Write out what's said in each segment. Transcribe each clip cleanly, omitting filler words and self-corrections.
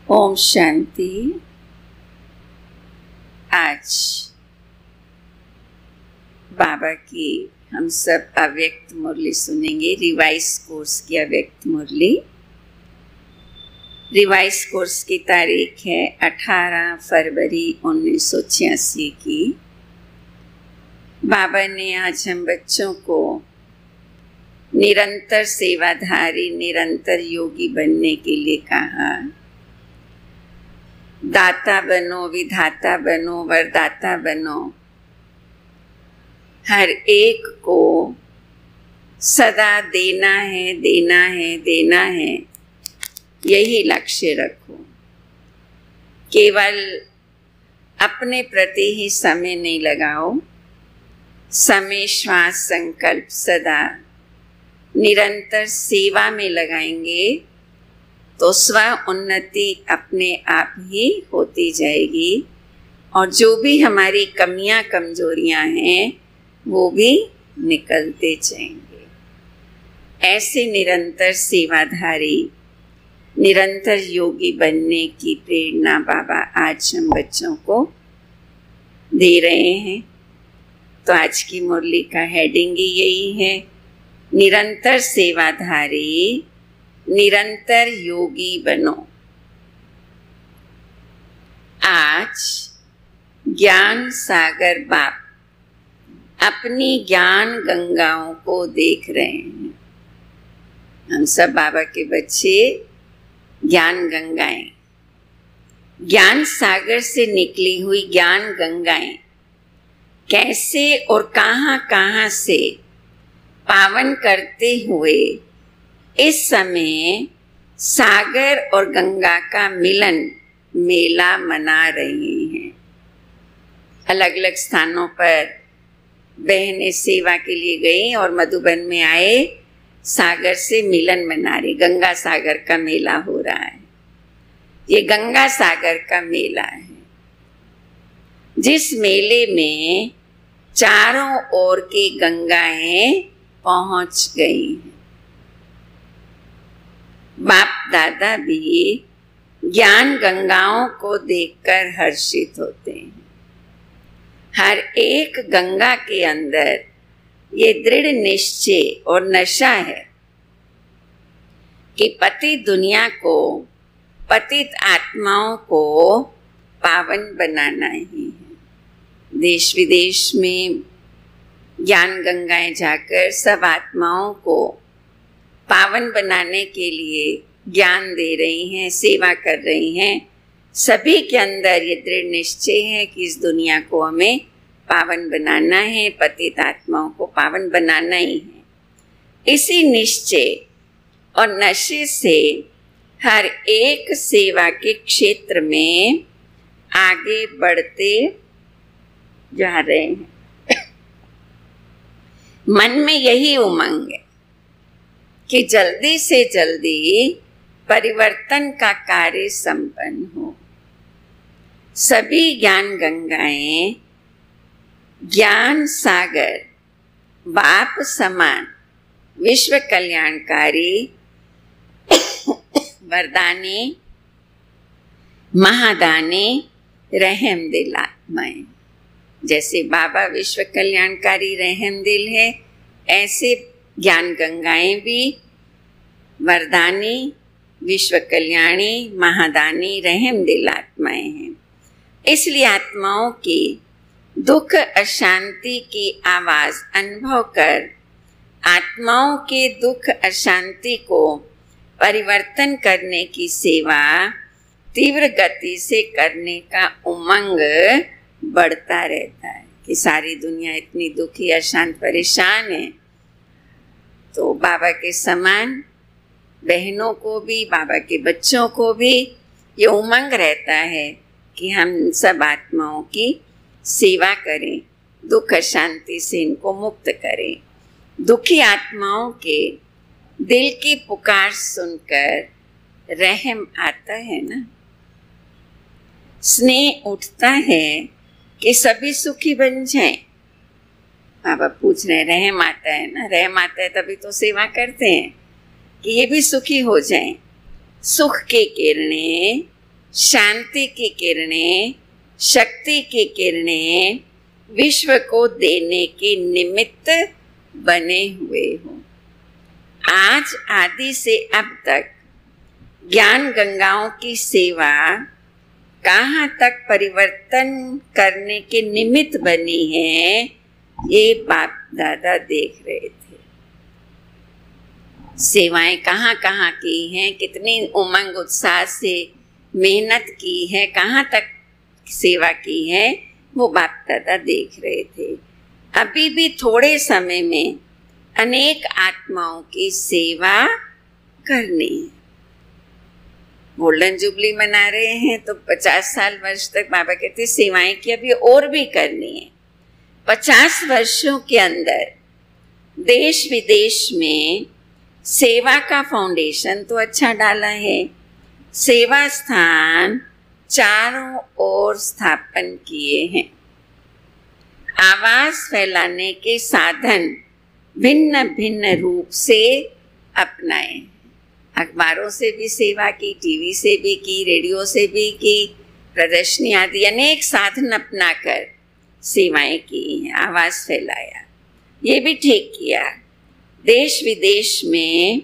ओम शांति। आज बाबा की हम सब अव्यक्त मुरली सुनेंगे। रिवाइज कोर्स की अव्यक्त मुरली। रिवाइज कोर्स की तारीख है 18 फरवरी 1986 की। बाबा ने आज हम बच्चों को निरंतर सेवाधारी, निरंतर योगी बनने के लिए कहा। दाता बनो, विधाता बनो, वरदाता बनो। हर एक को सदा देना है, देना है, देना है, यही लक्ष्य रखो। केवल अपने प्रति ही समय नहीं लगाओ। समय, श्वास, संकल्प सदा निरंतर सेवा में लगाएंगे तो स्व उन्नति अपने आप ही होती जाएगी और जो भी हमारी कमियां कमजोरियां हैं वो भी निकलते जाएंगे। ऐसे निरंतर सेवाधारी, निरंतर योगी बनने की प्रेरणा बाबा आज हम बच्चों को दे रहे हैं। तो आज की मुरली का हेडिंग ही यही है, निरंतर सेवाधारी, निरंतर योगी बनो। आज ज्ञान सागर बाप अपनी ज्ञान गंगाओं को देख रहे हैं। हम सब बाबा के बच्चे ज्ञान गंगाएं, ज्ञान सागर से निकली हुई ज्ञान गंगाएं कैसे और कहां कहां से पावन करते हुए इस समय सागर और गंगा का मिलन मेला मना रही हैं। अलग अलग स्थानों पर बहनें सेवा के लिए गई और मधुबन में आए, सागर से मिलन मना रही। गंगा सागर का मेला हो रहा है। ये गंगा सागर का मेला है, जिस मेले में चारों ओर की गंगाएं पहुंच गई हैं। बाप दादा भी ज्ञान गंगाओं को देखकर हर्षित होते हैं। हर एक गंगा के अंदर ये दृढ़ निश्चय और नशा है कि पतित दुनिया को, पतित आत्माओं को पावन बनाना ही है। देश विदेश में ज्ञान गंगाएं जाकर सब आत्माओं को पावन बनाने के लिए ज्ञान दे रही हैं, सेवा कर रही हैं। सभी के अंदर ये दृढ़ निश्चय है कि इस दुनिया को हमें पावन बनाना है, पतित आत्माओं को पावन बनाना ही है। इसी निश्चय और नशे से हर एक सेवा के क्षेत्र में आगे बढ़ते जा रहे हैं। मन में यही उमंग है कि जल्दी से जल्दी परिवर्तन का कार्य संपन्न हो। सभी ज्ञान गंगाएं ज्ञान सागर बाप समान विश्व कल्याणकारी वरदानी महादानी रहम दिल आत्माएं। जैसे बाबा विश्व कल्याणकारी रहम दिल है, ऐसे ज्ञान गंगाएं भी वरदानी, विश्व कल्याणी, महादानी, रहम दिल आत्माएं हैं। इसलिए आत्माओं की दुख अशांति की आवाज अनुभव कर आत्माओं के दुख अशांति को परिवर्तन करने की सेवा तीव्र गति से करने का उमंग बढ़ता रहता है कि सारी दुनिया इतनी दुखी, अशांत, परेशान है। तो बाबा के समान बहनों को भी, बाबा के बच्चों को भी ये उमंग रहता है कि हम सब आत्माओं की सेवा करें, दुख अशांति से इनको मुक्त करें। दुखी आत्माओं के दिल की पुकार सुनकर रहम आता है ना, स्नेह उठता है कि सभी सुखी बन जाएं। बाबा पूछ रहे हैं, रहम आता है ना, रहम आता है तभी तो सेवा करते हैं कि ये भी सुखी हो जाएं। सुख की किरणें शांति की किरणें, शक्ति की किरणें विश्व को देने के निमित्त बने हुए हो। आज आदि से अब तक ज्ञान गंगाओं की सेवा कहाँ तक परिवर्तन करने के निमित्त बनी है, ये बाप दादा देख रहे थे। सेवाएं कहाँ कहाँ की हैं, कितनी उमंग उत्साह से मेहनत की है, कहाँ तक सेवा की है, वो बाप दादा देख रहे थे। अभी भी थोड़े समय में अनेक आत्माओं की सेवा करनी है। गोल्डन जुबली मना रहे हैं तो 50 साल वर्ष तक बाबा कहते सेवाएं की अभी और भी करनी है। 50 वर्षों के अंदर देश विदेश में सेवा का फाउंडेशन तो अच्छा डाला है, सेवा स्थान चारों ओर स्थापन किए हैं, आवाज फैलाने के साधन भिन्न भिन्न रूप से अपनाए। अखबारों से भी सेवा की, टीवी से भी की, रेडियो से भी की, प्रदर्शनी आदि अनेक साधन अपनाकर सेवाएं की, आवाज फैलाया। ये भी ठीक किया। देश विदेश में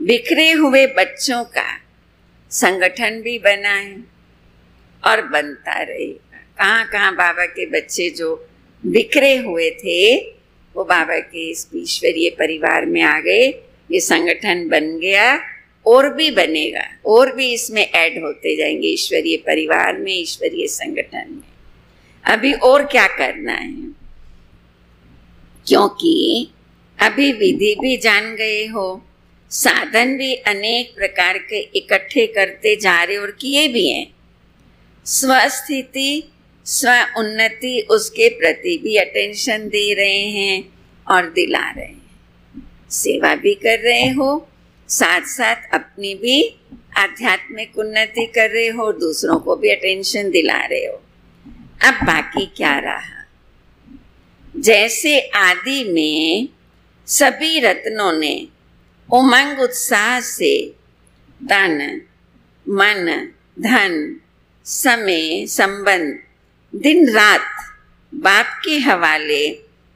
बिखरे हुए बच्चों का संगठन भी बना है और बनता रहेगा। कहाँ कहाँ बाबा के बच्चे जो बिखरे हुए थे वो बाबा के इस ईश्वरीय परिवार में आ गए। ये संगठन बन गया और भी बनेगा, और भी इसमें ऐड होते जाएंगे ईश्वरीय परिवार में, ईश्वरीय संगठन में। अभी और क्या करना है, क्योंकि अभी विधि भी जान गए हो, साधन भी अनेक प्रकार के इकट्ठे करते जा रहे और किए भी हैं। स्वस्थिति, स्व उन्नति, उसके प्रति भी अटेंशन दे रहे हैं और दिला रहे हैं। सेवा भी कर रहे हो, साथ साथ अपनी भी आध्यात्मिक उन्नति कर रहे हो, दूसरों को भी अटेंशन दिला रहे हो। अब बाकी क्या रहा, जैसे आदि में सभी रत्नों ने उमंग उत्साह से तन, मन, धन, समय, संबंध, दिन रात बाप के हवाले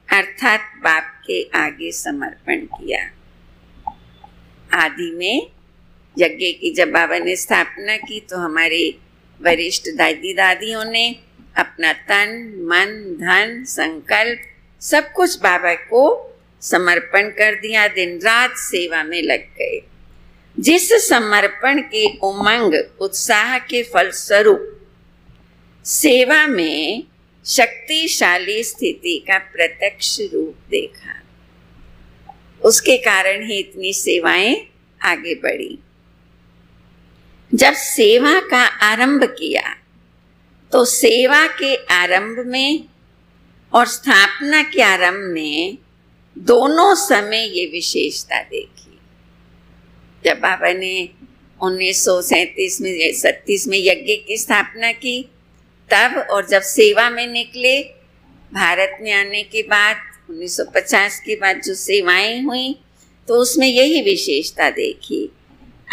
अर्थात बाप के आगे समर्पण किया। आदि में यज्ञ की जब बाबा ने स्थापना की तो हमारे वरिष्ठ दादी दादियों ने अपना तन, मन, धन, संकल्प सब कुछ बाबा को समर्पण कर दिया, दिन रात सेवा में लग गए। जिस समर्पण के उमंग उत्साह के फलस्वरूप सेवा में शक्तिशाली स्थिति का प्रत्यक्ष रूप देखा, उसके कारण ही इतनी सेवाएं आगे बढ़ी। जब सेवा का आरंभ किया तो सेवा के आरंभ में और स्थापना के आरंभ में दोनों समय ये विशेषता देखी। जब बाबा ने 1937 में 37 में यज्ञ की स्थापना की तब, और जब सेवा में निकले भारत में आने के बाद 1950 के बाद जो सेवाएं हुई तो उसमें यही विशेषता देखी।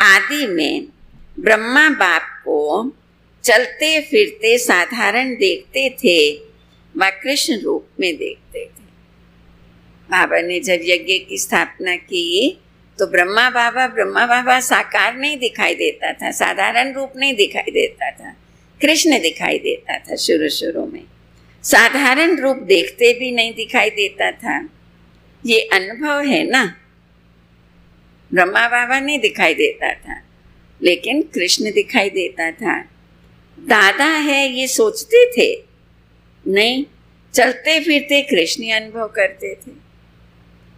आदि में ब्रह्मा बाप को चलते फिरते साधारण देखते थे, वह कृष्ण रूप में देखते थे। बाबा ने जब यज्ञ की स्थापना की तो ब्रह्मा बाबा साकार नहीं दिखाई देता था, साधारण रूप नहीं दिखाई देता था, कृष्ण दिखाई देता था। शुरू में साधारण रूप देखते भी नहीं दिखाई देता था। ये अनुभव है ना, ब्रह्मा बाबा नहीं दिखाई देता था लेकिन कृष्ण दिखाई देता था। दादा है ये सोचते थे नहीं, चलते फिरते कृष्ण अनुभव करते थे।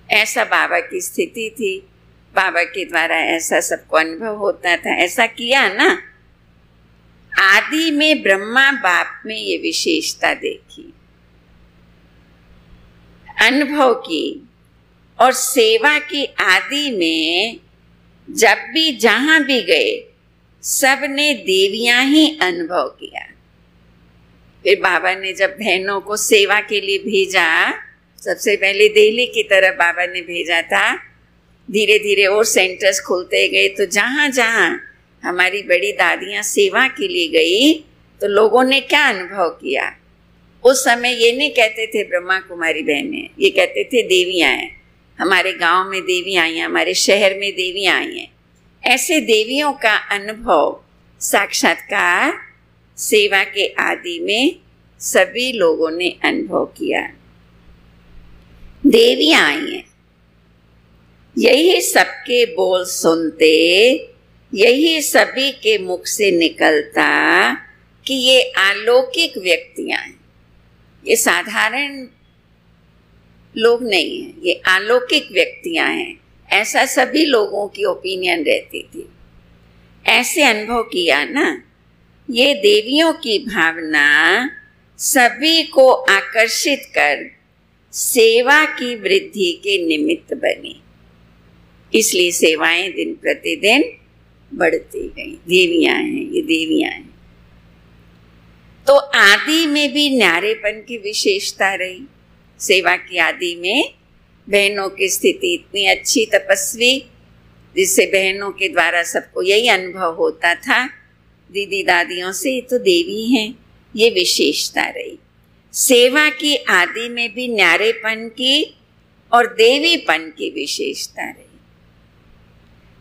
ऐसा बाबा की स्थिति थी, बाबा के द्वारा ऐसा सबको अनुभव होता था। ऐसा किया ना, आदि में ब्रह्मा बाप में ये विशेषता देखी, अनुभव की। और सेवा की आदि में जब भी जहां भी गए सब ने देवियां ही अनुभव किया। फिर बाबा ने जब बहनों को सेवा के लिए भेजा, सबसे पहले दिल्ली की तरफ बाबा ने भेजा था, धीरे धीरे और सेंटर्स खुलते गए तो जहां जहां हमारी बड़ी दादियां सेवा के लिए गई तो लोगों ने क्या अनुभव किया? उस समय ये नहीं कहते थे ब्रह्मा कुमारी बहनें, ये कहते थे देवियां हैं। हमारे गांव में देवियां आई हैं, हमारे शहर में देवियां आई हैं। ऐसे देवियों का अनुभव साक्षात्कार सेवा के आदि में सभी लोगों ने अनुभव किया। देवियां आई हैं, यही सबके बोल सुनते, यही सभी के मुख से निकलता कि ये अलौकिक व्यक्तियां हैं, ये साधारण लोग नहीं हैं, ये अलौकिक व्यक्तियां हैं। ऐसा सभी लोगों की ओपिनियन रहती थी। ऐसे अनुभव किया ना, ये देवियों की भावना सभी को आकर्षित कर सेवा की वृद्धि के निमित्त बनी। इसलिए सेवाएं दिन प्रतिदिन बढ़ती गई। देवियां हैं, ये देवियां हैं। तो आदि में भी न्यारेपन की विशेषता रही। सेवा की आदि में बहनों की स्थिति इतनी अच्छी, तपस्वी, जिससे बहनों के द्वारा सबको यही अनुभव होता था, दीदी दादियों से, ये तो देवी हैं, ये विशेषता रही। सेवा की आदि में भी न्यारेपन की और देवीपन की विशेषता रही।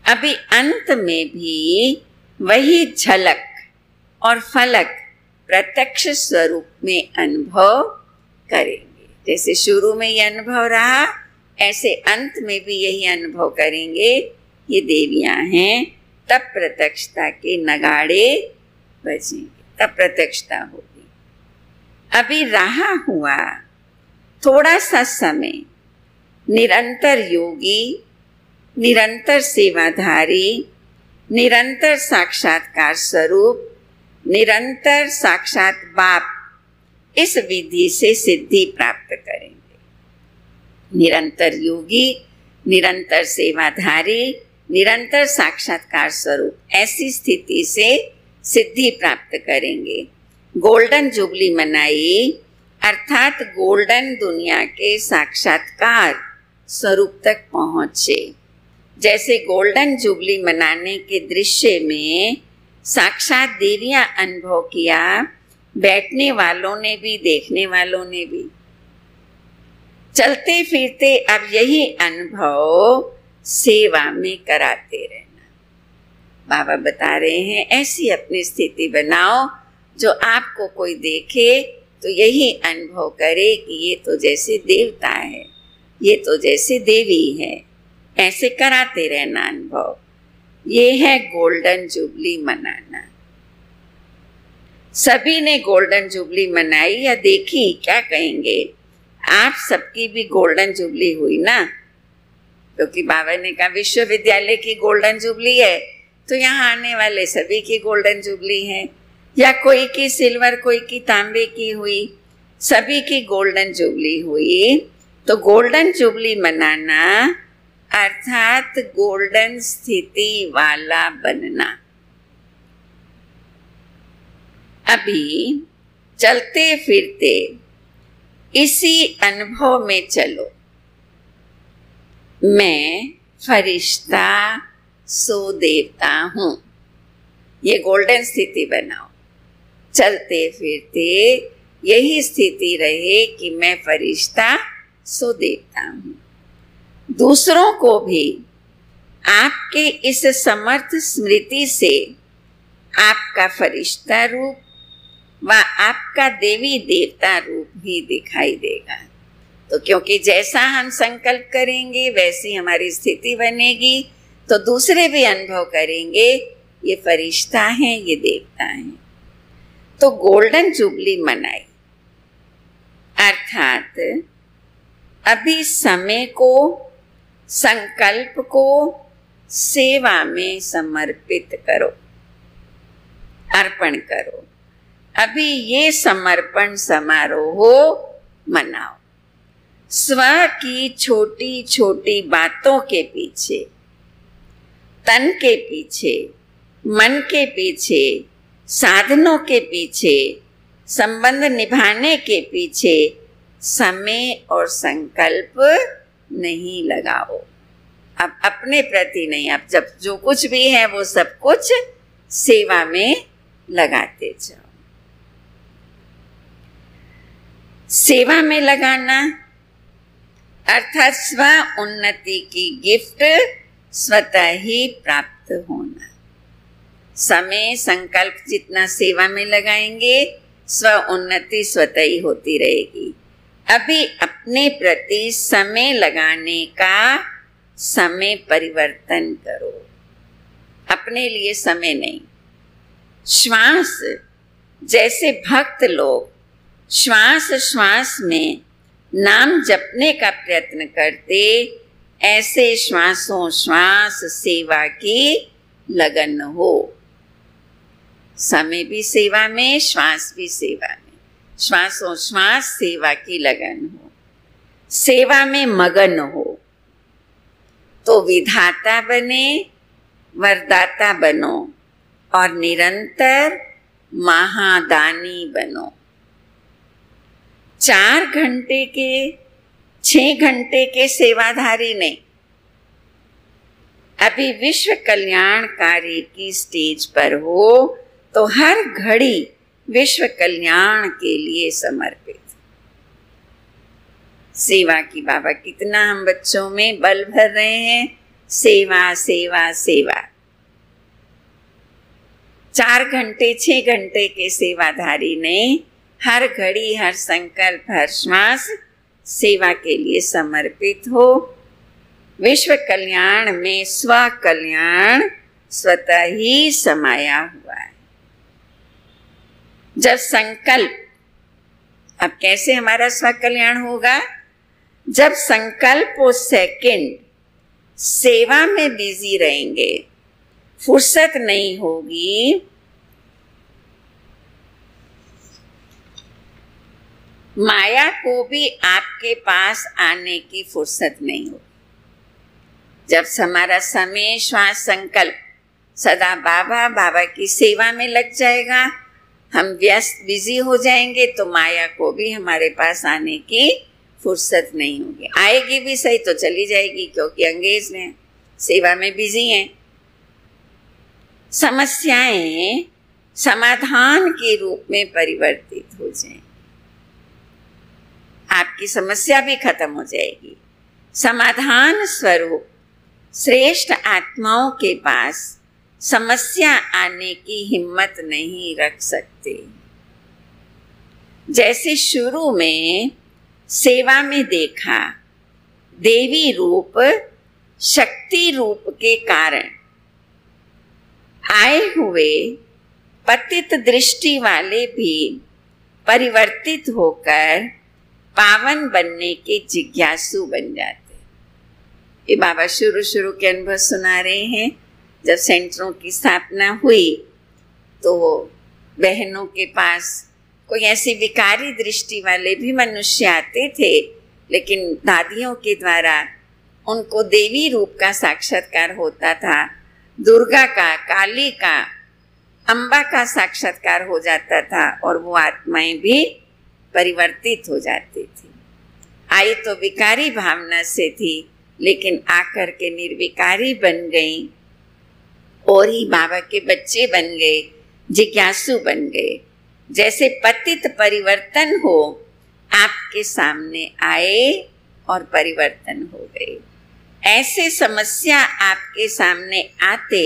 अभी अंत में भी वही झलक और फलक प्रत्यक्ष स्वरूप में अनुभव करेंगे। जैसे शुरू में ये अनुभव रहा, ऐसे अंत में भी यही अनुभव करेंगे। ये देवियां हैं, तब प्रत्यक्षता के नगाड़े बजेंगे, तब प्रत्यक्षता होगी। अभी रहा हुआ थोड़ा सा समय निरंतर योगी, निरंतर सेवाधारी, निरंतर साक्षात्कार स्वरूप, निरंतर साक्षात बाप, इस विधि से सिद्धि प्राप्त करेंगे। निरंतर योगी, निरंतर सेवाधारी, निरंतर साक्षात्कार स्वरूप, ऐसी स्थिति से सिद्धि प्राप्त करेंगे। गोल्डन जुबली मनाई, अर्थात गोल्डन दुनिया के साक्षात्कार स्वरूप तक पहुंचे। जैसे गोल्डन जुबली मनाने के दृश्य में साक्षात देवियां अनुभव किया, बैठने वालों ने भी, देखने वालों ने भी। चलते फिरते अब यही अनुभव सेवा में कराते रहना। बाबा बता रहे हैं, ऐसी अपनी स्थिति बनाओ जो आपको कोई देखे तो यही अनुभव करे कि ये तो जैसे देवता है, ये तो जैसे देवी है। ऐसे कराते रहना अनुभव। ये है गोल्डन जुबली मनाना। सभी ने गोल्डन जुबली मनाई या देखी, क्या कहेंगे? आप सबकी भी गोल्डन जुबली हुई ना, क्योंकि बाबा ने कहा विश्वविद्यालय की गोल्डन जुबली है, तो यहाँ आने वाले सभी की गोल्डन जुबली है। या कोई की सिल्वर, कोई की तांबे की हुई, सभी की गोल्डन जुबली हुई। तो गोल्डन जुबली मनाना अर्थात गोल्डन स्थिति वाला बनना। अभी चलते फिरते इसी अनुभव में चलो, मैं फरिश्ता सो देवता हूं। ये गोल्डन स्थिति बनाओ। चलते फिरते यही स्थिति रहे कि मैं फरिश्ता सो देवता हूं। दूसरों को भी आपके इस समर्थ स्मृति से आपका फरिश्ता रूप व आपका देवी देवता रूप भी दिखाई देगा। तो क्योंकि जैसा हम संकल्प करेंगे वैसी हमारी स्थिति बनेगी, तो दूसरे भी अनुभव करेंगे ये फरिश्ता हैं, ये देवता हैं। तो गोल्डन जुबली मनाई, अर्थात अभी समय को, संकल्प को सेवा में समर्पित करो, अर्पण करो। अभी ये समर्पण समारोह मनाओ। स्व की छोटी छोटी बातों के पीछे, तन के पीछे, मन के पीछे, साधनों के पीछे, संबंध निभाने के पीछे समय और संकल्प नहीं लगाओ। अब अपने प्रति नहीं, अब जब जो कुछ भी है वो सब कुछ सेवा में लगाते जाओ। सेवा में लगाना अर्थात स्व उन्नति की गिफ्ट स्वतः ही प्राप्त होना। समय संकल्प जितना सेवा में लगाएंगे स्व उन्नति स्वतः ही होती रहेगी। अभी अपने प्रति समय लगाने का समय परिवर्तन करो, अपने लिए समय नहीं। श्वास, जैसे भक्त लोग श्वास श्वास में नाम जपने का प्रयत्न करते, ऐसे श्वासों श्वास सेवा की लगन हो। समय भी सेवा में, श्वास भी सेवा में, श्वासों श्वास सेवा की लगन हो, सेवा में मगन हो तो विधाता बने, वरदाता बनो और निरंतर महादानी बनो। 4 घंटे के 6 घंटे के सेवाधारी नहीं, अभी विश्व कल्याणकारी की स्टेज पर हो तो हर घड़ी विश्व कल्याण के लिए समर्पित। सेवा की बाबा कितना हम बच्चों में बल भर रहे हैं, सेवा सेवा सेवा। 4 घंटे 6 घंटे के सेवाधारी नहीं, हर घड़ी हर संकल्प हर श्वास सेवा के लिए समर्पित हो। विश्व कल्याण में स्व कल्याण स्वतः ही समाया हुआ है। जब संकल्प, अब कैसे हमारा स्व कल्याण होगा? जब संकल्प और सेकंड सेवा में बिजी रहेंगे, फुर्सत नहीं होगी, माया को भी आपके पास आने की फुर्सत नहीं होगी। जब हमारा समय श्वास संकल्प सदा बाबा बाबा की सेवा में लग जाएगा, हम व्यस्त बिजी हो जाएंगे तो माया को भी हमारे पास आने की फुर्सत नहीं होगी। आएगी भी सही तो चली जाएगी, क्योंकि अंगेज हैं, सेवा में बिजी हैं। समस्याएं समाधान के रूप में परिवर्तित हो जाएं, आपकी समस्या भी खत्म हो जाएगी। समाधान स्वरूप श्रेष्ठ आत्माओं के पास समस्या आने की हिम्मत नहीं रख सकते। जैसे शुरू में सेवा में देखा, देवी रूप शक्ति रूप के कारण आए हुए पतित दृष्टि वाले भी परिवर्तित होकर पावन बनने के जिज्ञासु बन जाते। ये बाबा शुरू शुरू के अनुभव सुना रहे हैं। जब सेंटरों की स्थापना हुई तो बहनों के पास कोई ऐसी विकारी दृष्टि वाले भी मनुष्य आते थे, लेकिन दादियों के द्वारा उनको देवी रूप का साक्षात्कार होता था, दुर्गा का, काली का, अम्बा का साक्षात्कार हो जाता था और वो आत्माएं भी परिवर्तित हो जाती थी। आई तो विकारी भावना से थी, लेकिन आकर के निर्विकारी बन गई और ही बाबा के बच्चे बन गए, जिज्ञासु बन गए। जैसे पतित परिवर्तन हो, आपके सामने आए और परिवर्तन हो गए। ऐसे समस्या आपके सामने आते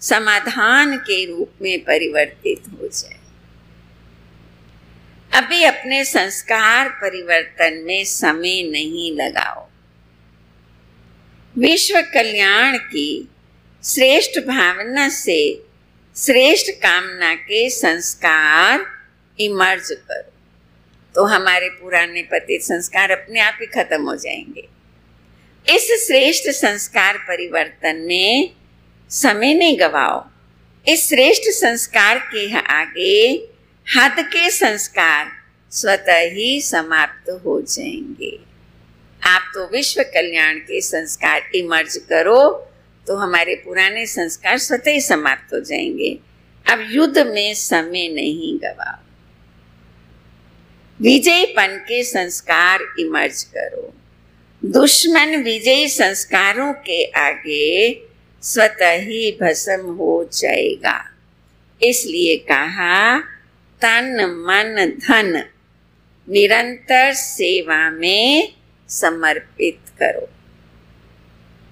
समाधान के रूप में परिवर्तित हो जाए। अभी अपने संस्कार परिवर्तन में समय नहीं लगाओ। विश्व कल्याण की श्रेष्ठ भावना से श्रेष्ठ कामना के संस्कार इमर्ज करो, तो हमारे पुराने पतित संस्कार अपने आप ही खत्म हो जाएंगे। इस श्रेष्ठ संस्कार परिवर्तन में समय नहीं गवाओ। इस श्रेष्ठ संस्कार के आगे हद के संस्कार स्वतः ही समाप्त हो जाएंगे। आप तो विश्व कल्याण के संस्कार इमर्ज करो तो हमारे पुराने संस्कार स्वतः ही समाप्त हो जाएंगे। अब युद्ध में समय नहीं गवाओ। विजयपन के संस्कार इमर्ज करो। दुश्मन विजयी संस्कारों के आगे स्वतः ही भस्म हो जाएगा। इसलिए कहा तन मन धन निरंतर सेवा में समर्पित करो।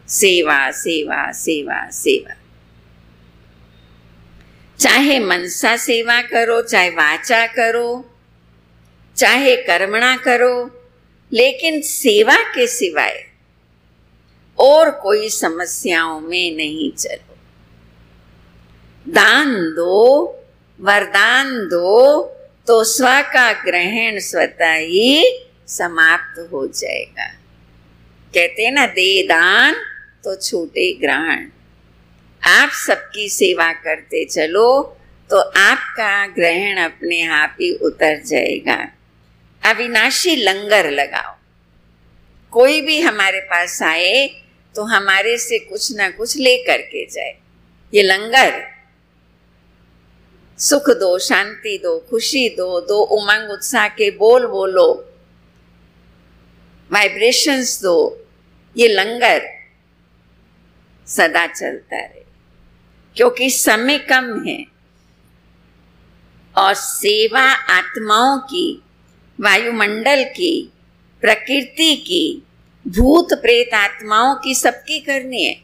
सेवा सेवा सेवा सेवा, चाहे मनसा सेवा करो, चाहे वाचा करो, चाहे कर्मणा करो, लेकिन सेवा के सिवाय और कोई समस्याओं में नहीं चलो। दान दो, वरदान दो तो स्व का ग्रहण स्वतः ही समाप्त हो जाएगा। कहते हैं ना, दे दान तो छूटे ग्रहण। आप सबकी सेवा करते चलो तो आपका ग्रहण अपने आप ही उतर जाएगा। अविनाशी लंगर लगाओ। कोई भी हमारे पास आए तो हमारे से कुछ ना कुछ ले करके जाए। ये लंगर सुख दो, शांति दो, खुशी दो, दो उमंग उत्साह के बोल बोलो, वाइब्रेशंस दो। ये लंगर सदा चलता रहे, क्योंकि समय कम है और सेवा आत्माओं की, वायुमंडल की, प्रकृति की, भूत प्रेत आत्माओं की सबकी करनी है।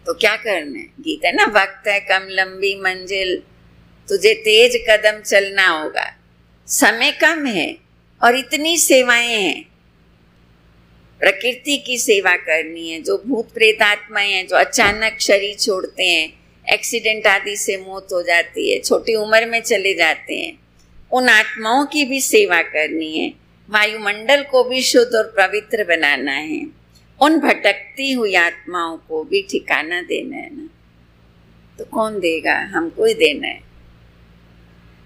तो क्या करना है? गीता है ना, वक्त है कम लंबी मंजिल, तुझे तेज कदम चलना होगा। समय कम है और इतनी सेवाएं हैं। प्रकृति की सेवा करनी है, जो भूत प्रेत आत्माएं हैं, जो अचानक शरीर छोड़ते हैं, एक्सीडेंट आदि से मौत हो जाती है, छोटी उम्र में चले जाते हैं, उन आत्माओं की भी सेवा करनी है। वायुमंडल को भी शुद्ध और पवित्र बनाना है। उन भटकती हुई आत्माओं को भी ठिकाना देना है ना। तो कौन देगा? हमको ही देना है।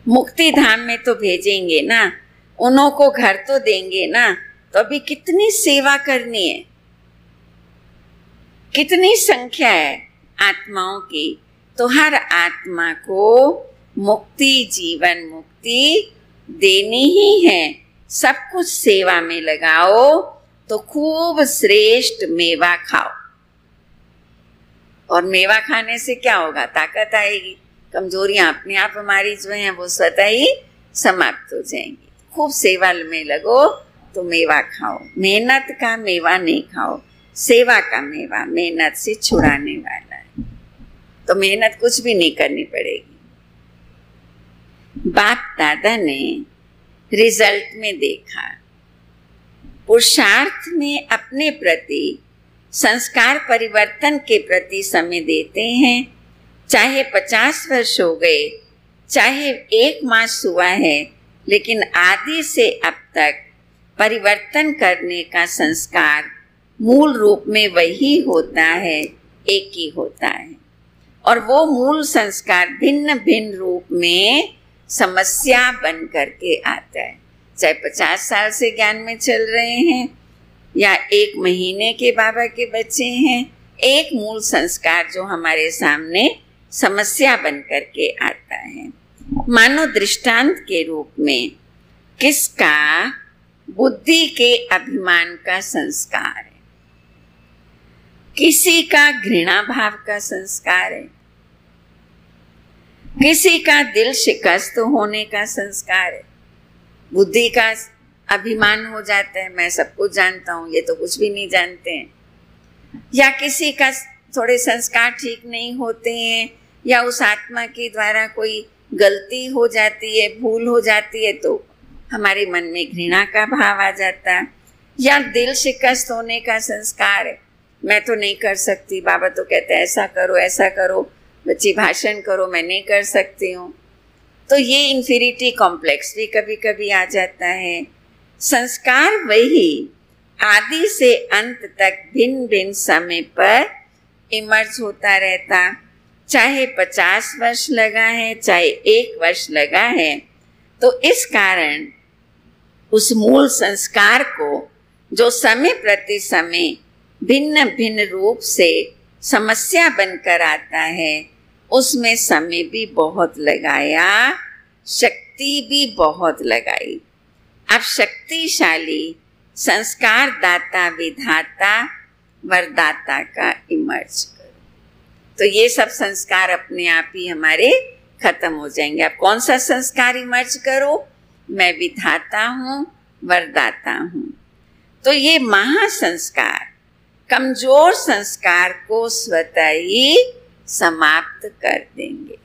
मुक्ति धाम में तो भेजेंगे ना, उन्हों को घर तो देंगे ना। तो अभी कितनी सेवा करनी है, कितनी संख्या है आत्माओं की। तो हर आत्मा को मुक्ति, जीवन मुक्ति देनी ही है। सब कुछ सेवा में लगाओ तो खूब श्रेष्ठ मेवा खाओ। और मेवा खाने से क्या होगा? ताकत आएगी। कमजोरियां अपने आप हमारी जो हैं वो स्वतः ही समाप्त हो जाएंगी। खूब सेवा में लगो तो मेवा खाओ। मेहनत का मेवा नहीं खाओ, सेवा का मेवा मेहनत से छुड़ाने वाला है। तो मेहनत कुछ भी नहीं करनी पड़ेगी। बाप दादा ने रिजल्ट में देखा, पुरुषार्थ में अपने प्रति, संस्कार परिवर्तन के प्रति समय देते हैं। चाहे 50 वर्ष हो गए, चाहे 1 मास हुआ है, लेकिन आदि से अब तक परिवर्तन करने का संस्कार मूल रूप में वही होता है, एक ही होता है। और वो मूल संस्कार भिन्न भिन्न रूप में समस्या बन करके आता है। चाहे 50 साल से ज्ञान में चल रहे हैं या 1 महीने के बाबा के बच्चे हैं, एक मूल संस्कार जो हमारे सामने समस्या बन करके आता है। मानो दृष्टांत के रूप में किसका? बुद्धि के अभिमान का संस्कार है, किसी का घृणा भाव का संस्कार है, किसी का दिल शिकस्त होने का संस्कार है। बुद्धि का अभिमान हो जाता है, मैं सब कुछ जानता हूँ, ये तो कुछ भी नहीं जानते हैं। या किसी का थोड़े संस्कार ठीक नहीं होते हैं, या उस आत्मा के द्वारा कोई गलती हो जाती है, भूल हो जाती है, तो हमारे मन में घृणा का भाव आ जाता है। या दिल शिकस्त होने का संस्कार है, मैं तो नहीं कर सकती, बाबा तो कहते हैं ऐसा करो ऐसा करो, बच्ची भाषण करो, मैं नहीं कर सकती हूँ। तो ये इन्फीरिटी कॉम्प्लेक्स भी कभी कभी आ जाता है। संस्कार वही आदि से अंत तक भिन्न भिन्न समय पर इमर्ज होता रहता। चाहे 50 वर्ष लगा है, चाहे 1 वर्ष लगा है, तो इस कारण उस मूल संस्कार को जो समय प्रति समय भिन्न भिन्न रूप से समस्या बनकर आता है, उसमें समय भी बहुत लगाया, शक्ति भी बहुत लगाई। अब शक्तिशाली संस्कार दाता विधाता वरदाता का इमर्ज करो। तो ये सब संस्कार अपने आप ही हमारे खत्म हो जाएंगे। अब कौन सा संस्कार इमर्ज करो? मैं विधाता हूँ, वरदाता हूँ। तो ये महासंस्कार कमजोर संस्कार को स्वतः ही समाप्त कर देंगे।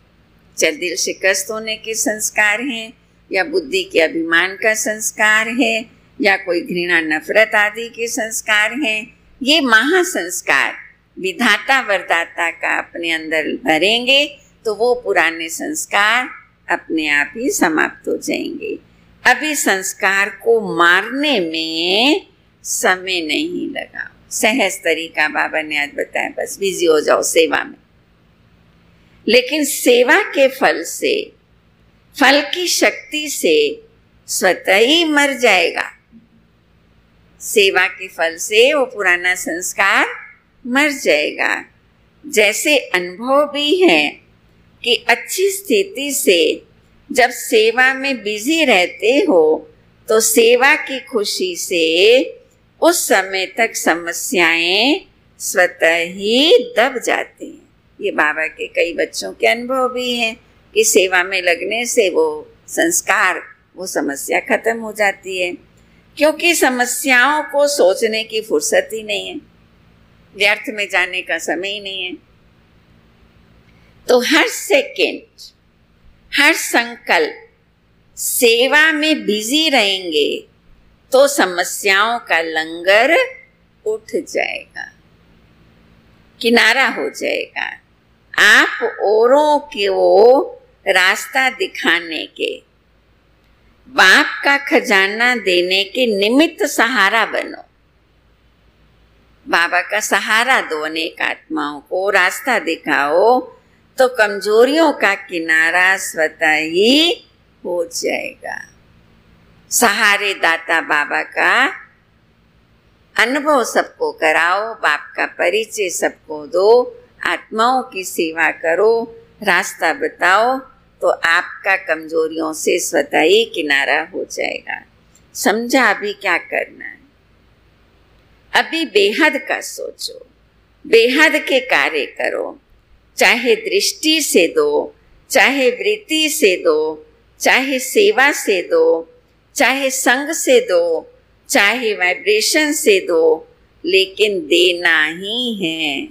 चाहे दिल शिकस्त होने के संस्कार हैं, या बुद्धि के अभिमान का संस्कार है, या कोई घृणा नफरत आदि के संस्कार हैं, ये महासंस्कार विधाता वरदाता का अपने अंदर भरेंगे तो वो पुराने संस्कार अपने आप ही समाप्त हो जाएंगे। अभी संस्कार को मारने में समय नहीं लगा। सहज तरीका बाबा ने आज बताया, बस बिजी हो जाओ सेवा में। लेकिन सेवा के फल से, फल की शक्ति से स्वतः ही मर जाएगा। सेवा के फल से वो पुराना संस्कार मर जाएगा। जैसे अनुभव भी है कि अच्छी स्थिति से जब सेवा में बिजी रहते हो तो सेवा की खुशी से उस समय तक समस्याएं स्वतः ही दब जाती हैं। ये बाबा के कई बच्चों के अनुभव भी हैं कि सेवा में लगने से वो संस्कार, वो समस्या खत्म हो जाती है, क्योंकि समस्याओं को सोचने की फुर्सत ही नहीं है, व्यर्थ में जाने का समय ही नहीं है। तो हर सेकेंड, हर संकल्प सेवा में बिजी रहेंगे तो समस्याओं का लंगर उठ जाएगा, किनारा हो जाएगा। आप औरों को रास्ता दिखाने के, बाप का खजाना देने के निमित्त सहारा बनो। बाबा का सहारा दो, अनेक आत्माओं को रास्ता दिखाओ, तो कमजोरियों का किनारा स्वतः ही हो जाएगा। सहारे दाता बाबा का अनुभव सबको कराओ, बाप का परिचय सबको दो, आत्माओं की सेवा करो, रास्ता बताओ, तो आपका कमजोरियों से स्वतः ही किनारा हो जाएगा। समझा अभी क्या करना है? अभी बेहद का सोचो, बेहद के कार्य करो, चाहे दृष्टि से दो, चाहे वृत्ति से दो, चाहे सेवा से दो, चाहे संग से दो, चाहे वाइब्रेशन से दो, लेकिन देना ही है।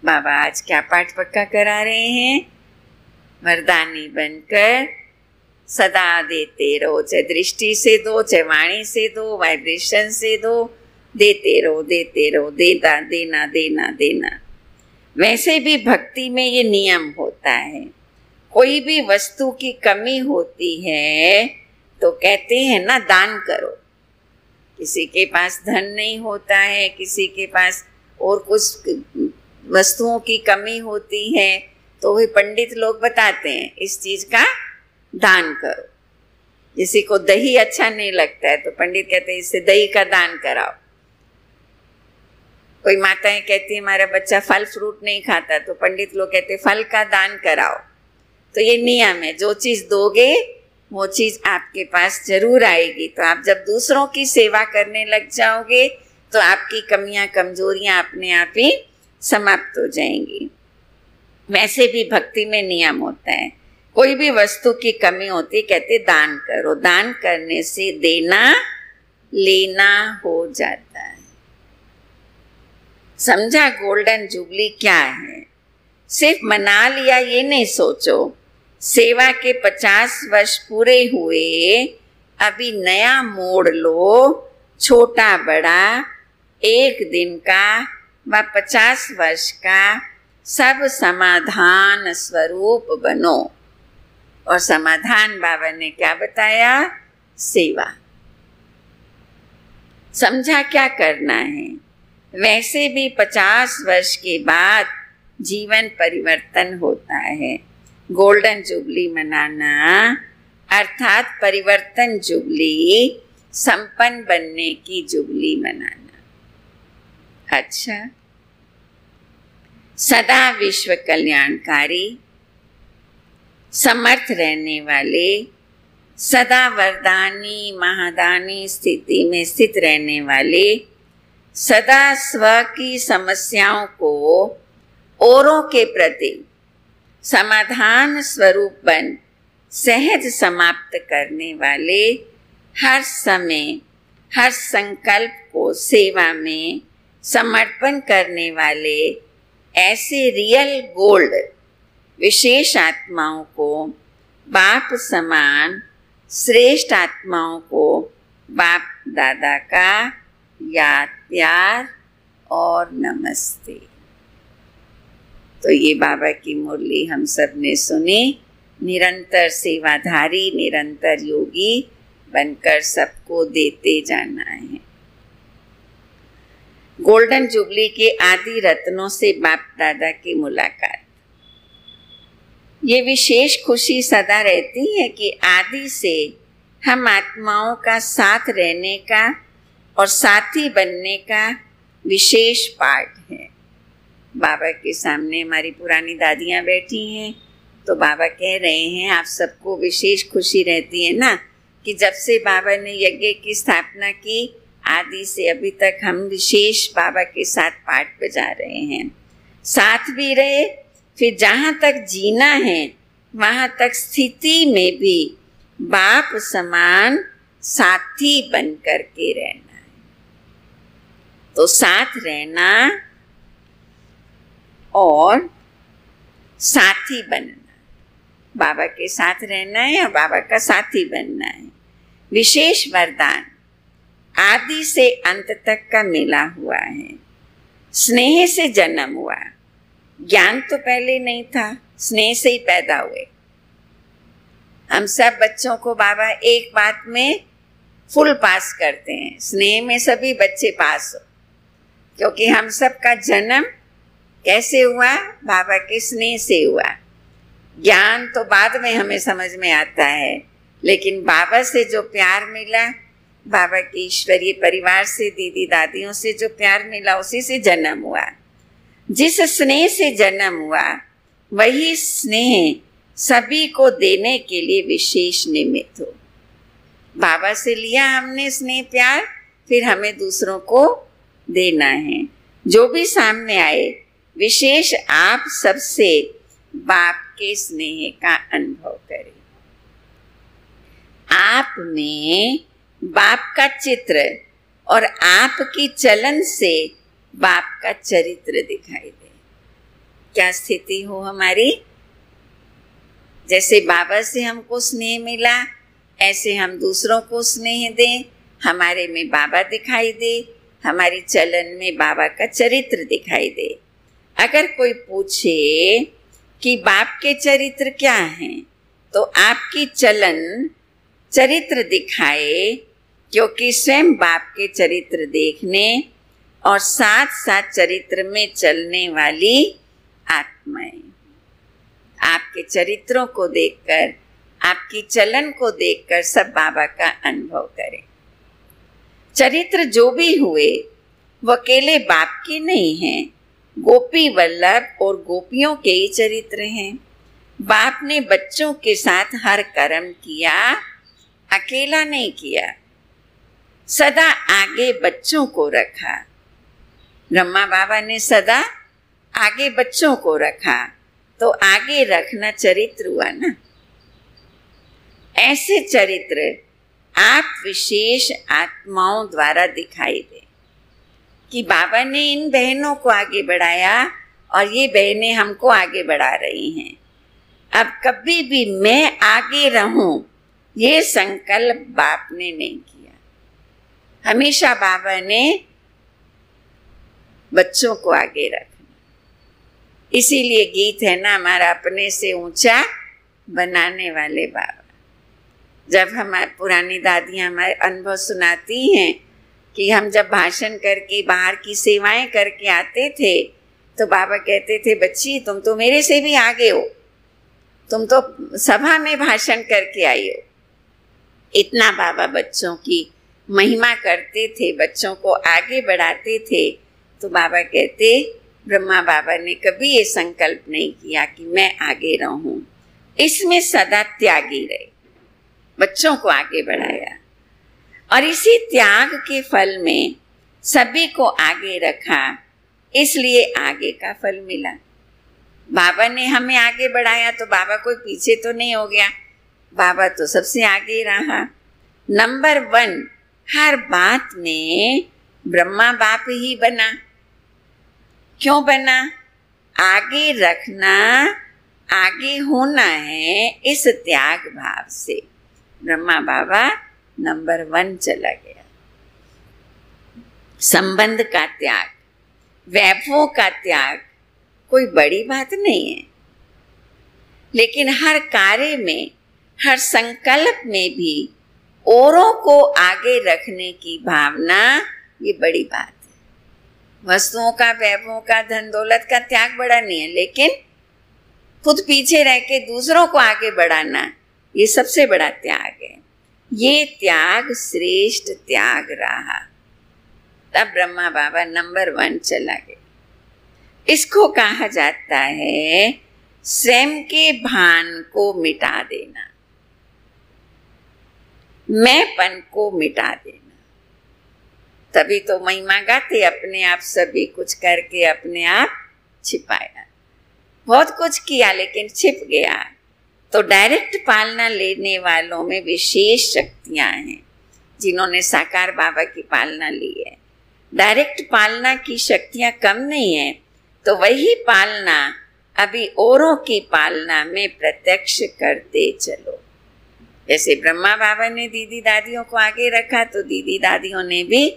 बाबा आज क्या पाठ पक्का करा रहे हैं? वरदानी बनकर सदा देते रहो, चाहे दृष्टि से दो, चाहे वाणी से दो, वाइब्रेशन से दो, देते रहो, देते रहो, देना देना देना देना। वैसे भी भक्ति में ये नियम होता है, कोई भी वस्तु की कमी होती है तो कहते हैं ना, दान करो। किसी के पास धन नहीं होता है, किसी के पास और कुछ वस्तुओं की कमी होती है, तो वे पंडित लोग बताते हैं इस चीज का दान करो। किसी को दही अच्छा नहीं लगता है तो पंडित कहते हैं इससे दही का दान कराओ। कोई माताएं कहती है हमारा बच्चा फल फ्रूट नहीं खाता, तो पंडित लोग कहते फल का दान कराओ। तो ये नियम है, जो चीज दोगे वो चीज आपके पास जरूर आएगी। तो आप जब दूसरों की सेवा करने लग जाओगे तो आपकी कमियां कमजोरियां अपने आप ही समाप्त हो जाएंगी। वैसे भी भक्ति में नियम होता है, कोई भी वस्तु की कमी होती कहते दान करो। दान करने से देना लेना हो जाता है। समझा गोल्डन जुबली क्या है? सिर्फ मना लिया ये नहीं सोचो, सेवा के 50 वर्ष पूरे हुए, अभी नया मोड़ लो, छोटा बड़ा, एक दिन का व 50 वर्ष का, सब समाधान स्वरूप बनो। और समाधान बाबा ने क्या बताया? सेवा। समझा क्या करना है? वैसे भी 50 वर्ष के बाद जीवन परिवर्तन होता है। गोल्डन जुबली मनाना अर्थात परिवर्तन जुबली, संपन्न बनने की जुबली मनाना। अच्छा, सदा विश्व कल्याणकारी, समर्थ रहने वाले, सदा वरदानी महादानी स्थिति में स्थित रहने वाले, सदा स्व की समस्याओं को औरों के प्रति समाधान स्वरूप बन सहज समाप्त करने वाले, हर समय हर संकल्प को सेवा में समर्पण करने वाले ऐसे रियल गोल्ड विशेष आत्माओं को, बाप समान श्रेष्ठ आत्माओं को बाप दादा का याद, प्यार और नमस्ते। तो ये बाबा की मुरली हम सब ने सुनी। निरंतर सेवाधारी, निरंतर योगी बनकर सबको देते जाना है। गोल्डन जुबली के आदि रत्नों से बाप दादा की मुलाकात। ये विशेष खुशी सदा रहती है कि आदि से हम आत्माओं का साथ रहने का और साथी बनने का विशेष पाठ है। बाबा के सामने हमारी पुरानी दादियाँ बैठी हैं, तो बाबा कह रहे हैं आप सबको विशेष खुशी रहती है ना कि जब से बाबा ने यज्ञ की स्थापना की, आदि से अभी तक हम विशेष बाबा के साथ पाठ बजा रहे हैं, साथ भी रहे। फिर जहाँ तक जीना है वहाँ तक स्थिति में भी बाप समान साथी बन कर के रहना है। तो साथ रहना और साथी बनना, बाबा के साथ रहना है और बाबा का साथी बनना है। विशेष वरदान आदि से अंत तक का मिला हुआ है। स्नेह से जन्म हुआ, ज्ञान तो पहले नहीं था, स्नेह से ही पैदा हुए। हम सब बच्चों को बाबा एक बात में फुल पास करते हैं, स्नेह में सभी बच्चे पास हो, क्योंकि हम सब का जन्म कैसे हुआ? बाबा के स्नेह से हुआ। ज्ञान तो बाद में हमें समझ में आता है, लेकिन बाबा से जो प्यार मिला, बाबा के ईश्वरीय परिवार से, दीदी दादियों से जो प्यार मिला, उसी से जन्म हुआ। जिस स्नेह से जन्म हुआ वही स्नेह सभी को देने के लिए विशेष निमित्त हो। बाबा से लिया हमने स्नेह प्यार, फिर हमें दूसरों को देना है। जो भी सामने आए, विशेष आप सबसे बाप के स्नेह का अनुभव करें। आप में बाप का चित्र और आपकी चलन से बाप का चरित्र दिखाई दे। क्या स्थिति हो हमारी? जैसे बाबा से हमको स्नेह मिला, ऐसे हम दूसरों को स्नेह दें, हमारे में बाबा दिखाई दे, हमारी चलन में बाबा का चरित्र दिखाई दे। अगर कोई पूछे कि बाप के चरित्र क्या हैं, तो आपकी चलन चरित्र दिखाए, क्योंकि स्वयं बाप के चरित्र देखने और साथ साथ चरित्र में चलने वाली आत्माएं आपके चरित्रों को देखकर, आपकी चलन को देखकर सब बाबा का अनुभव करें। चरित्र जो भी हुए वो अकेले बाप के नहीं हैं, गोपी वल्लभ और गोपियों के ही चरित्र हैं। बाप ने बच्चों के साथ हर कर्म किया, अकेला नहीं किया, सदा आगे बच्चों को रखा। ब्रह्मा बाबा ने सदा आगे बच्चों को रखा, तो आगे रखना चरित्र हुआ ना। ऐसे चरित्र आप विशेष आत्माओं द्वारा दिखाई दे कि बाबा ने इन बहनों को आगे बढ़ाया और ये बहनें हमको आगे बढ़ा रही हैं। अब कभी भी मैं आगे रहूं, ये संकल्प बाप ने नहीं किया। हमेशा बाबा ने बच्चों को आगे रखना। इसीलिए गीत है ना हमारा, अपने से ऊंचा बनाने वाले बाबा। जब हमारी पुरानी दादियाँ हमारे अनुभव सुनाती हैं कि हम जब भाषण करके बाहर की सेवाएं करके आते थे, तो बाबा कहते थे, बच्ची तुम तो मेरे से भी आगे हो, तुम तो सभा में भाषण करके आई हो। इतना बाबा बच्चों की महिमा करते थे, बच्चों को आगे बढ़ाते थे। तो बाबा कहते, ब्रह्मा बाबा ने कभी ये संकल्प नहीं किया कि मैं आगे रहूं, इसमें सदा त्यागी रहे, बच्चों को आगे बढ़ाया। और इसी त्याग के फल में सभी को आगे रखा, इसलिए आगे का फल मिला। बाबा ने हमें आगे बढ़ाया तो बाबा कोई पीछे तो नहीं हो गया, बाबा तो सबसे आगे रहा। नंबर 1 हर बात में ब्रह्मा बाप ही बना। क्यों बना? आगे रखना, आगे होना है, इस त्याग भाव से ब्रह्मा बाबा नंबर 1 चला गया। संबंध का त्याग, वैभव का त्याग कोई बड़ी बात नहीं है, लेकिन हर कार्य में, हर संकल्प में भी औरों को आगे रखने की भावना, ये बड़ी बात है। वस्तुओं का, वैभवों का, धन दौलत का त्याग बड़ा नहीं है, लेकिन खुद पीछे रह के दूसरों को आगे बढ़ाना, ये सबसे बड़ा त्याग है। ये त्याग श्रेष्ठ त्याग रहा। तब ब्रह्मा बाबा नंबर 1 चला गया। इसको कहा जाता है स्वयं के भान को मिटा देना, मैंपन को मिटा देना। तभी तो महिमा गाते, अपने आप सभी कुछ करके अपने आप छिपाया। बहुत कुछ किया लेकिन छिप गया। तो डायरेक्ट पालना लेने वालों में विशेष शक्तियां हैं, जिन्होंने साकार बाबा की पालना ली है। डायरेक्ट पालना की शक्तियां कम नहीं है, तो वही पालना अभी औरों की पालना में प्रत्यक्ष करते चलो। जैसे ब्रह्मा बाबा ने दीदी दादियों को आगे रखा, तो दीदी दादियों ने भी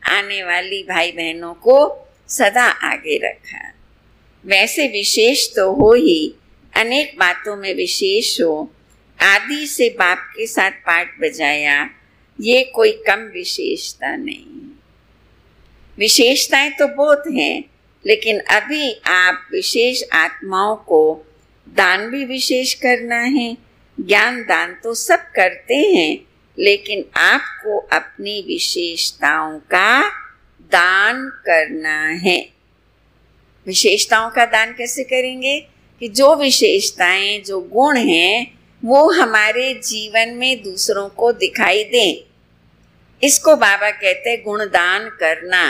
आने वाली भाई बहनों को सदा आगे रखा। वैसे विशेष तो हो ही, अनेक बातों में विशेष हो। आदि से बाप के साथ पाठ बजाया, ये कोई कम विशेषता नहीं है। विशेषताएं तो बहुत हैं, लेकिन अभी आप विशेष आत्माओं को दान भी विशेष करना है। ज्ञान दान तो सब करते हैं, लेकिन आपको अपनी विशेषताओं का दान करना है। विशेषताओं का दान कैसे करेंगे? कि जो विशेषताएं, जो गुण हैं, वो हमारे जीवन में दूसरों को दिखाई दें। इसको बाबा कहते हैं गुणदान करना,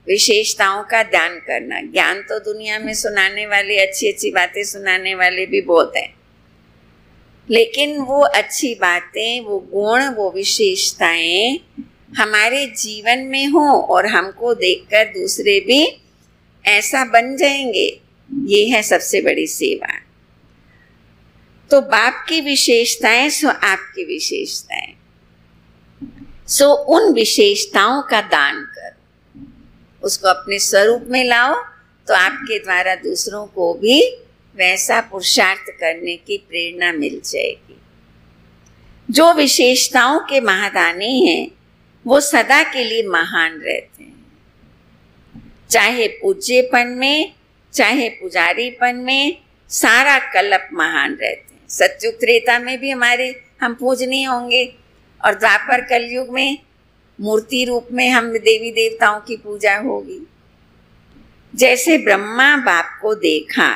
विशेषताओं का दान करना। ज्ञान तो दुनिया में सुनाने वाले, अच्छी अच्छी बातें सुनाने वाले भी बहुत हैं, लेकिन वो अच्छी बातें, वो गुण, वो विशेषताएं हमारे जीवन में हो और हमको देखकर दूसरे भी ऐसा बन जाएंगे, ये है सबसे बड़ी सेवा। तो बाप की विशेषताएं सो आपकी विशेषताएं, सो उन विशेषताओं का दान करो, उसको अपने स्वरूप में लाओ, तो आपके द्वारा दूसरों को भी वैसा पुरुषार्थ करने की प्रेरणा मिल जाएगी। जो विशेषताओं के महादानी हैं, वो सदा के लिए महान रहते हैं। चाहे पूज्यपन में, चाहे पुजारीपन में, सारा कल्प महान रहते हैं। सत्युग त्रेता में भी हम पूजनीय होंगे, और द्वापर कलयुग में मूर्ति रूप में हम देवी देवताओं की पूजा होगी। जैसे ब्रह्मा बाप को देखा,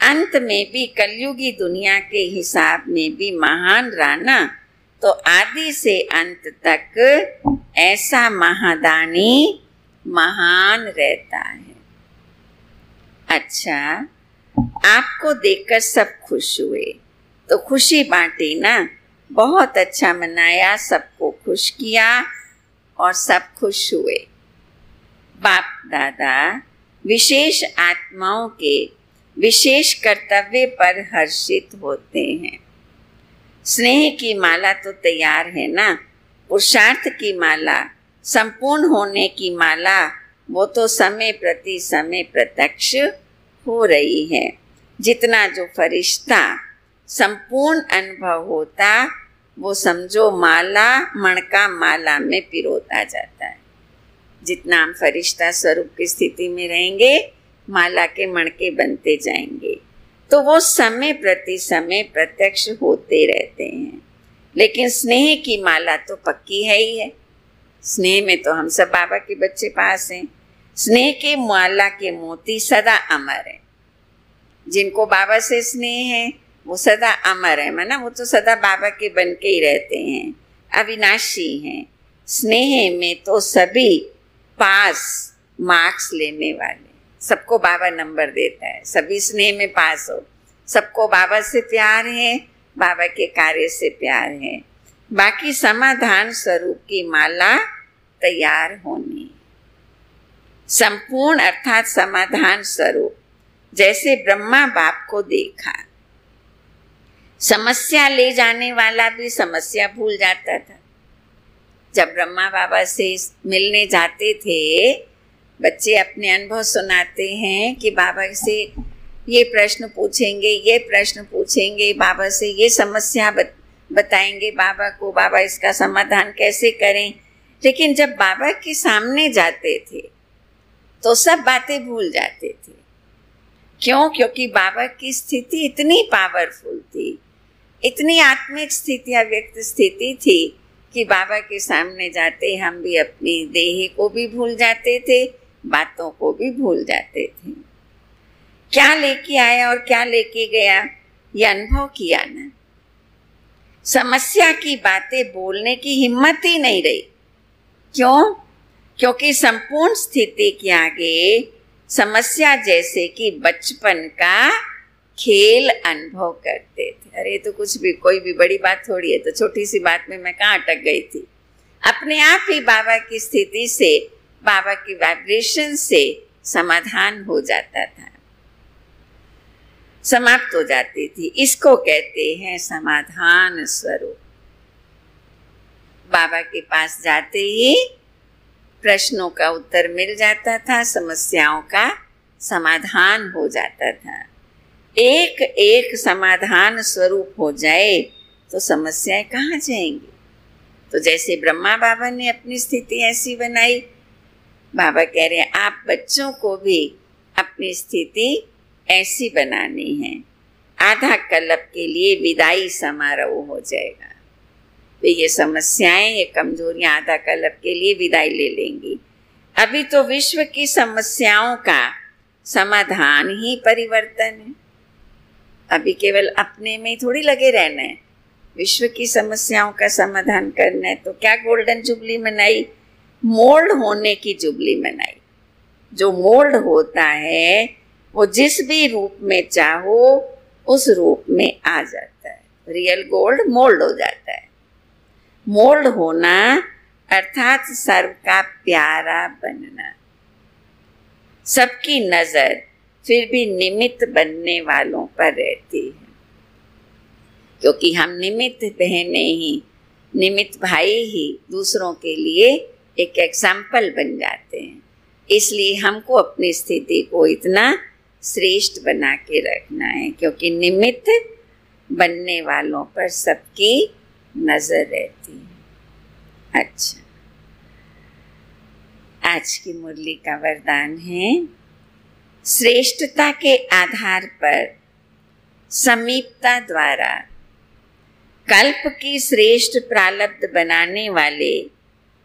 अंत में भी कलयुगी दुनिया के हिसाब में भी महान रहना, तो आदि से अंत तक ऐसा महादानी महान रहता है। अच्छा, आपको देखकर सब खुश हुए, तो खुशी बांटी ना, बहुत अच्छा मनाया, सबको खुश किया और सब खुश हुए। बाप दादा विशेष आत्माओं के विशेष कर्तव्य पर हर्षित होते हैं। स्नेह की माला तो तैयार है ना, पुरुषार्थ की माला, संपूर्ण होने की माला, वो तो समय प्रति समय प्रत्यक्ष हो रही है। जितना जो फरिश्ता संपूर्ण अनुभव होता, वो समझो माला मणका माला में पिरोता जाता है। जितना हम फरिश्ता स्वरूप की स्थिति में रहेंगे, माला के मणके बनते जाएंगे, तो वो समय प्रति समय प्रत्यक्ष होते रहते हैं। लेकिन स्नेह की माला तो पक्की है ही है। स्नेह में तो हम सब बाबा के बच्चे पास हैं। स्नेह के माला के मोती सदा अमर है। जिनको बाबा से स्नेह है वो सदा अमर है, माना वो तो सदा बाबा के बन के ही रहते हैं, अविनाशी हैं। स्नेह में तो सभी पास मार्क्स लेने वाले, सबको बाबा नंबर देता है, सभी स्नेह में पास हो, सबको बाबा से प्यार है, बाबा के कार्य से प्यार है, बाकी समाधान स्वरूप की माला तैयार होनी। संपूर्ण अर्थात समाधान स्वरूप, जैसे ब्रह्मा बाप को देखा, समस्या ले जाने वाला भी समस्या भूल जाता था। जब ब्रह्मा बाबा से मिलने जाते थे, बच्चे अपने अनुभव सुनाते हैं कि बाबा से ये प्रश्न पूछेंगे, ये प्रश्न पूछेंगे, बाबा से ये समस्या बताएंगे बाबा को, बाबा इसका समाधान कैसे करें। लेकिन जब बाबा के सामने जाते थे तो सब बातें भूल जाते थे। क्यों? क्योंकि बाबा की स्थिति इतनी पावरफुल थी, इतनी आत्मिक स्थिति, अव्यक्त स्थिति थी कि बाबा के सामने जाते हम भी अपनी देह को भी भूल जाते थे, बातों को भी भूल जाते थे। क्या लेके आया और क्या लेके गया, ये अनुभव किया ना। समस्या की बातें बोलने की हिम्मत ही नहीं रही। क्यों? क्योंकि संपूर्ण स्थिति के आगे समस्या जैसे कि बचपन का खेल अनुभव करते थे। अरे तो कुछ भी, कोई भी बड़ी बात थोड़ी है, तो छोटी सी बात में मैं कहाँ अटक गई थी। अपने आप ही बाबा की स्थिति से, बाबा की वाइब्रेशन से समाधान हो जाता था, समाप्त हो जाती थी। इसको कहते हैं समाधान स्वरूप। बाबा के पास जाते ही प्रश्नों का उत्तर मिल जाता था, समस्याओं का समाधान हो जाता था। एक एक समाधान स्वरूप हो जाए तो समस्याएं कहाँ जाएंगी। तो जैसे ब्रह्मा बाबा ने अपनी स्थिति ऐसी बनाई, बाबा कह रहे हैं आप बच्चों को भी अपनी स्थिति ऐसी बनानी है। आधा कल्प के लिए विदाई समारोह हो जाएगा। तो ये समस्याएं, ये कमजोरियां आधा कल्प के लिए विदाई ले लेंगी। अभी तो विश्व की समस्याओं का समाधान ही परिवर्तन है। अभी केवल अपने में थोड़ी लगे रहना है, विश्व की समस्याओं का समाधान करना है। तो क्या गोल्डन जुबली मनाई? मोल्ड होने की जुबली मनाई। जो मोल्ड होता है वो जिस भी रूप में चाहो उस रूप में आ जाता है। रियल गोल्ड मोल्ड हो जाता है। मोल्ड होना अर्थात सर्व का प्यारा बनना। सबकी नजर फिर भी निमित्त बनने वालों पर रहती है, क्योंकि हम निमित्त बहने ही, निमित्त भाई ही दूसरों के लिए एक एग्जाम्पल बन जाते हैं। इसलिए हमको अपनी स्थिति को इतना श्रेष्ठ बना के रखना है, क्योंकि निमित्त बनने वालों पर सबकी नजर रहती है। अच्छा, आज की मुरली का वरदान है, श्रेष्ठता के आधार पर समीपता द्वारा कल्प की श्रेष्ठ प्रारब्ध बनाने वाले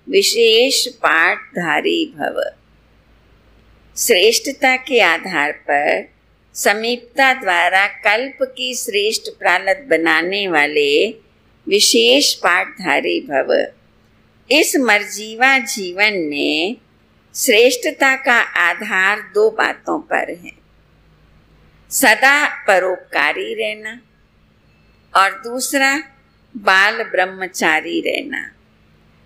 विशेष पाठधारी भव। श्रेष्ठता के आधार पर समीपता द्वारा कल्प की श्रेष्ठ प्रारब्ध बनाने वाले विशेष पाठधारी भव। इस मर्जीवा जीवन में श्रेष्ठता का आधार दो बातों पर है, सदा परोपकारी रहना और दूसरा बाल ब्रह्मचारी रहना।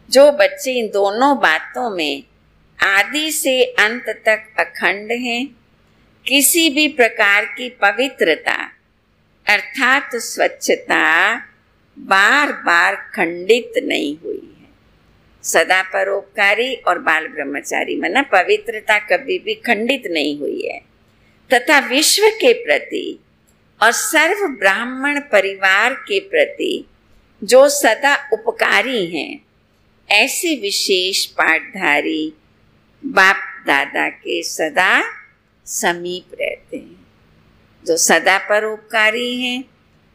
जो बच्चे इन दोनों बातों में आदि से अंत तक अखंड हैं, किसी भी प्रकार की पवित्रता अर्थात स्वच्छता बार बार खंडित नहीं हुई है। सदा परोपकारी और बाल ब्रह्मचारी माना पवित्रता कभी भी खंडित नहीं हुई है, तथा विश्व के प्रति और सर्व ब्राह्मण परिवार के प्रति जो सदा उपकारी हैं, ऐसे विशेष पाठधारी बाप दादा के सदा समीप रहते हैं। जो सदा परोपकारी हैं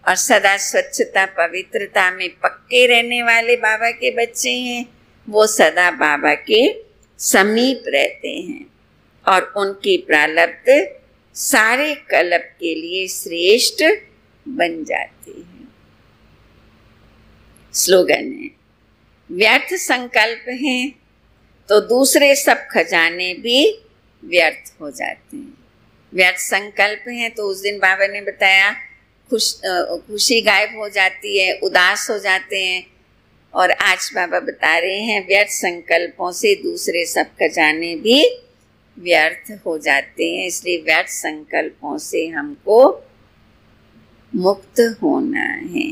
और सदा स्वच्छता पवित्रता में पक्के रहने वाले बाबा के बच्चे हैं, वो सदा बाबा के समीप रहते हैं और उनकी प्रारब्ध सारे कल्प के लिए श्रेष्ठ बन जाती है। स्लोगन है, व्यर्थ संकल्प हैं तो दूसरे सब खजाने भी व्यर्थ हो जाते हैं। व्यर्थ संकल्प है तो उस दिन बाबा ने बताया खुशी गायब हो जाती है, उदास हो जाते हैं। और आज बाबा बता रहे हैं व्यर्थ संकल्पों से दूसरे सब खजाने भी व्यर्थ हो जाते हैं। इसलिए व्यर्थ संकल्पों से हमको मुक्त होना है।